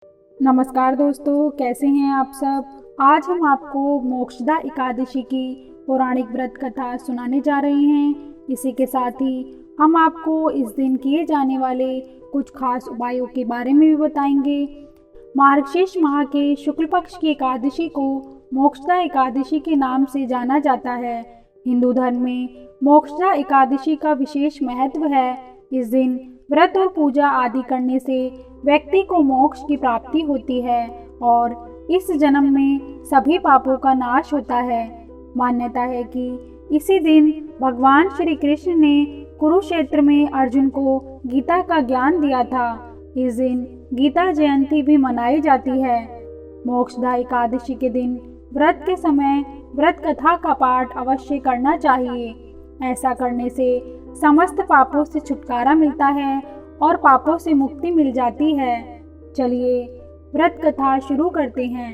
नमस्कार दोस्तों, कैसे हैं आप सब। आज हम आपको मोक्षदा एकादशी की पौराणिक व्रत कथा सुनाने जा रहे हैं। इसी के साथ ही हम आपको इस दिन किए जाने वाले कुछ खास उपायों के बारे में भी बताएंगे। मार्गशीर्ष माह के शुक्ल पक्ष की एकादशी को मोक्षदा एकादशी के नाम से जाना जाता है। हिंदू धर्म में मोक्षदा एकादशी का विशेष महत्व है। इस दिन व्रत और पूजा आदि करने से व्यक्ति को मोक्ष की प्राप्ति होती है और इस जन्म में सभी पापों का नाश होता है। मान्यता है कि इसी दिन भगवान श्री कृष्ण ने कुरुक्षेत्र में अर्जुन को गीता का ज्ञान दिया था। इस दिन गीता जयंती भी मनाई जाती है। मोक्षदा एकादशी के दिन व्रत के समय व्रत कथा का पाठ अवश्य करना चाहिए। ऐसा करने से समस्त पापों से छुटकारा मिलता है और पापों से मुक्ति मिल जाती है। चलिए व्रत कथा शुरू करते हैं।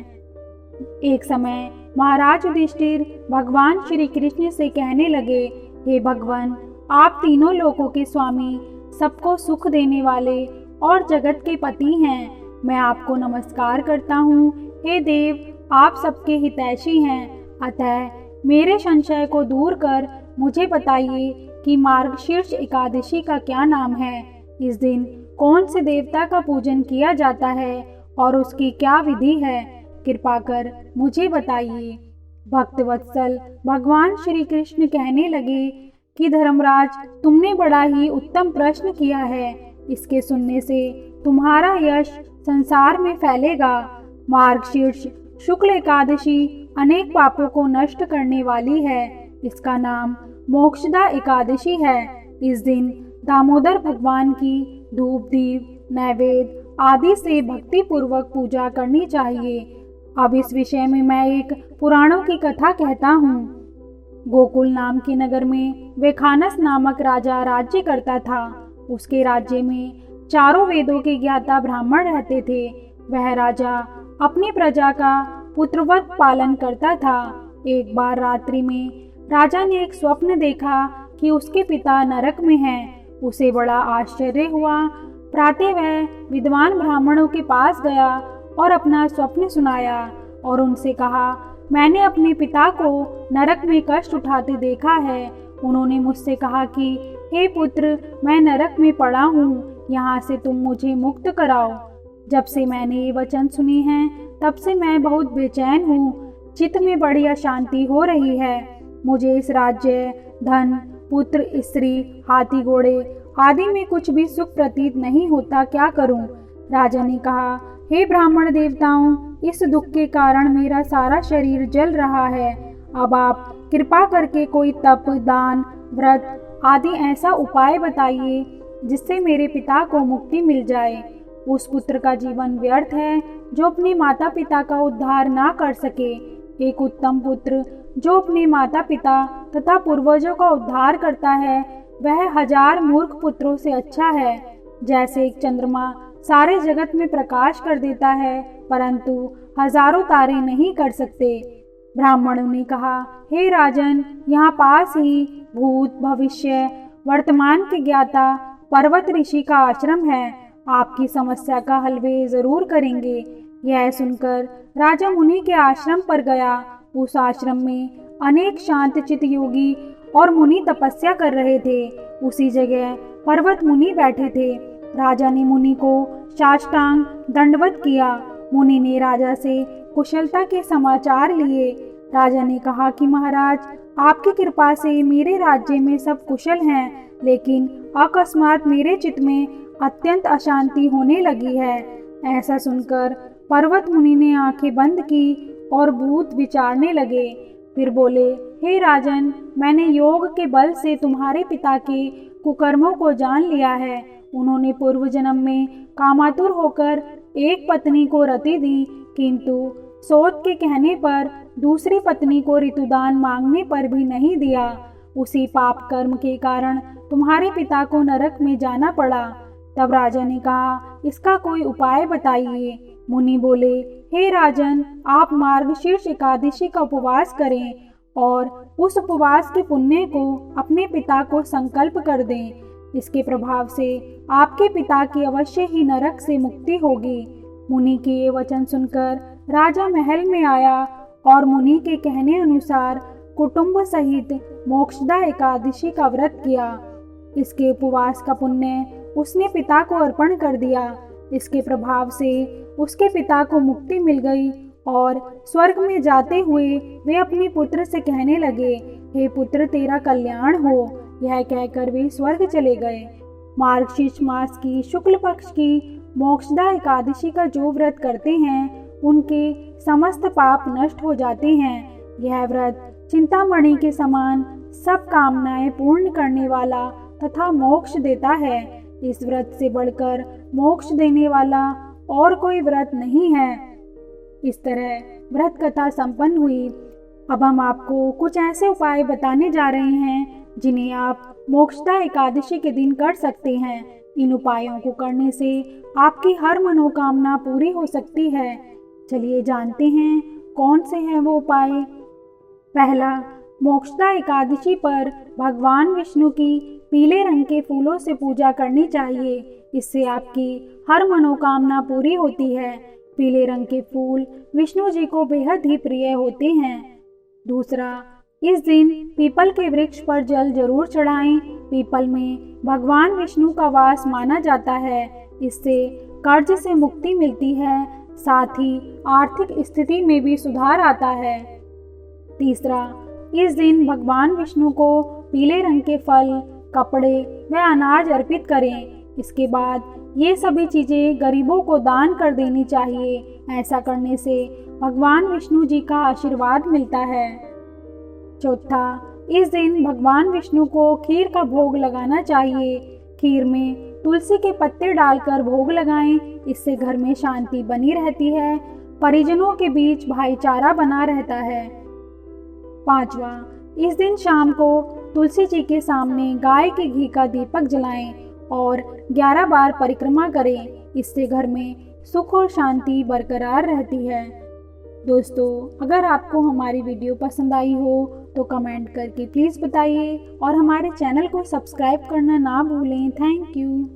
एक समय महाराज युधिष्ठिर भगवान श्री कृष्ण से कहने लगे, हे भगवान, आप तीनों लोकों के स्वामी, सबको सुख देने वाले और जगत के पति हैं। मैं आपको नमस्कार करता हूँ। हे देव, आप सबके हितैषी हैं। अतः मेरे संशय को दूर कर मुझे बताइए कि मार्गशीर्ष एकादशी का क्या नाम है। इस दिन कौन से देवता का पूजन किया जाता है और उसकी क्या विधि है। कृपा कर मुझे बताइए। भक्त वत्सल भगवान श्री कृष्ण कहने लगे कि धर्मराज, तुमने बड़ा ही उत्तम प्रश्न किया है। इसके सुनने से तुम्हारा यश संसार में फैलेगा। मार्गशीर्ष शुक्ल एकादशी अनेक पापों को नष्ट करने वाली है। इसका नाम मोक्षदा एकादशी है। इस दिन दामोदर भगवान की धूप दीप नैवेद्य आदि से भक्ति पूर्वक पूजा करनी चाहिए। अब इस विषय में मैं एक पुराणों की कथा कहता हूँ। गोकुल नाम के नगर में वेखानस नामक राजा राज्य करता था। उसके राज्य में चारों वेदों के ज्ञाता ब्राह्मण रहते थे। वह राजा अपनी प्रजा का पुत्रवत पालन करता था। एक बार रात्रि में राजा ने एक स्वप्न देखा कि उसके पिता नरक में हैं। उसे बड़ा आश्चर्य हुआ। प्रातः वह विद्वान ब्राह्मणों के पास गया और अपना स्वप्न सुनाया और उनसे कहा, मैंने अपने पिता को नरक में कष्ट उठाते देखा है। उन्होंने मुझसे कहा कि हे पुत्र, मैं नरक में पड़ा हूँ, यहाँ से तुम मुझे मुक्त कराओ। जब से मैंने ये वचन सुने हैं तब से मैं बहुत बेचैन हूँ। चित्त में बड़ी अशांति हो रही है। मुझे इस राज्य, धन, पुत्र, स्त्री, हाथी घोड़े आदि में कुछ भी सुख प्रतीत नहीं होता। क्या करूं? राजा ने कहा, हे ब्राह्मण देवताओं, इस दुख के कारण मेरा सारा शरीर जल रहा है। अब आप कृपा करके कोई तप, दान, व्रत आदि ऐसा उपाय बताइए जिससे मेरे पिता को मुक्ति मिल जाए। उस पुत्र का जीवन व्यर्थ है जो अपने माता पिता का उद्धार ना कर सके। एक उत्तम पुत्र जो अपने माता पिता तथा पूर्वजों का उद्धार करता है, वह 1000 मूर्ख पुत्रों से अच्छा है। जैसे एक चंद्रमा सारे जगत में प्रकाश कर देता है, परंतु हजारों तारे नहीं कर सकते। ब्राह्मणों ने कहा, हे राजन, यहाँ पास ही भूत, भविष्य, वर्तमान के ज्ञाता पर्वत ऋषि का आश्रम है। आपकी समस्या का हल वे जरूर करेंगे। यह सुनकर राजा मुनि के आश्रम पर गया। उस आश्रम में अनेक शांत चित योगी और मुनि तपस्या कर रहे थे। उसी जगह पर्वत मुनि बैठे थे। राजा ने मुनि को साष्टांग दंडवत किया। मुनि ने राजा से कुशलता के समाचार लिए। राजा ने कहा कि महाराज, आपकी कृपा से मेरे राज्य में सब कुशल हैं, लेकिन अकस्मात मेरे चित्त में अत्यंत अशांति होने लगी है। ऐसा सुनकर पर्वत मुनि ने आंखें बंद की और भूत विचारने लगे। फिर बोले, हे राजन, मैंने योग के बल से तुम्हारे पिता के कुकर्मों को जान लिया है। उन्होंने पूर्व जन्म में कामातुर होकर एक पत्नी को रति दी, किंतु सोत के कहने पर दूसरी पत्नी को ऋतुदान मांगने पर भी नहीं दिया। उसी पाप कर्म के कारण तुम्हारे पिता को नरक में जाना पड़ा। तब राजा ने कहा, इसका कोई उपाय बताइए। मुनि बोले, हे राजन, आप मार्गशीर्ष एकादशी का उपवास करें और उस उपवास के पुण्य को अपने पिता को संकल्प कर दें। इसके प्रभाव से आपके पिता की अवश्य ही नरक से मुक्ति होगी। मुनि के ये वचन सुनकर राजा महल में आया और मुनि के कहने अनुसार कुटुंब सहित मोक्षदा एकादशी का व्रत किया। इसके उपवास का पुण्य उसने पिता को अर्पण कर दिया। इसके प्रभाव से उसके पिता को मुक्ति मिल गई और स्वर्ग में जाते हुए वे अपने पुत्र से कहने लगे, हे पुत्र, तेरा कल्याण हो। यह कहकर वे स्वर्ग चले गए। मार्गशीर्ष मास की शुक्ल पक्ष की मोक्षदा एकादशी का जो व्रत करते हैं उनके समस्त पाप नष्ट हो जाते हैं। यह व्रत चिंतामणि के समान सब कामनाएं पूर्ण करने वाला तथा मोक्ष देता है। इस व्रत से बढ़कर मोक्ष देने वाला और कोई व्रत नहीं है। इस तरह व्रत कथा संपन्न हुई। अब हम आपको कुछ ऐसे उपाय बताने जा रहे हैं जिन्हें आप मोक्षदा एकादशी के दिन कर सकते हैं। इन उपायों को करने से आपकी हर मनोकामना पूरी हो सकती है। चलिए जानते हैं कौन से हैं वो उपाय। पहला, मोक्षदा एकादशी पर भगवान विष्णु की पीले रंग के फूलों से पूजा करनी चाहिए। इससे आपकी हर मनोकामना पूरी होती है। पीले रंग के फूल विष्णु जी को बेहद ही प्रिय होते हैं। दूसरा, इस दिन पीपल के वृक्ष पर जल जरूर चढ़ाएं। पीपल में भगवान विष्णु का वास माना जाता है। इससे कर्ज से मुक्ति मिलती है, साथ ही आर्थिक स्थिति में भी सुधार आता है। तीसरा, इस दिन भगवान विष्णु को पीले रंग के फल, कपड़े व अनाज अर्पित करें। इसके बाद ये सभी चीजें गरीबों को दान कर देनी चाहिए। ऐसा करने से भगवान विष्णु जी का आशीर्वाद मिलता है। चौथा, इस दिन भगवान विष्णु को खीर का भोग लगाना चाहिए। खीर में तुलसी के पत्ते डालकर भोग लगाएं। इससे घर में शांति बनी रहती है, परिजनों के बीच भाईचारा बना रहता है। पांचवा, इस दिन शाम को तुलसी जी के सामने गाय के घी का दीपक जलाएं और 11 बार परिक्रमा करें। इससे घर में सुख और शांति बरकरार रहती है। दोस्तों, अगर आपको हमारी वीडियो पसंद आई हो तो कमेंट करके प्लीज़ बताइए और हमारे चैनल को सब्सक्राइब करना ना भूलें। Thank you.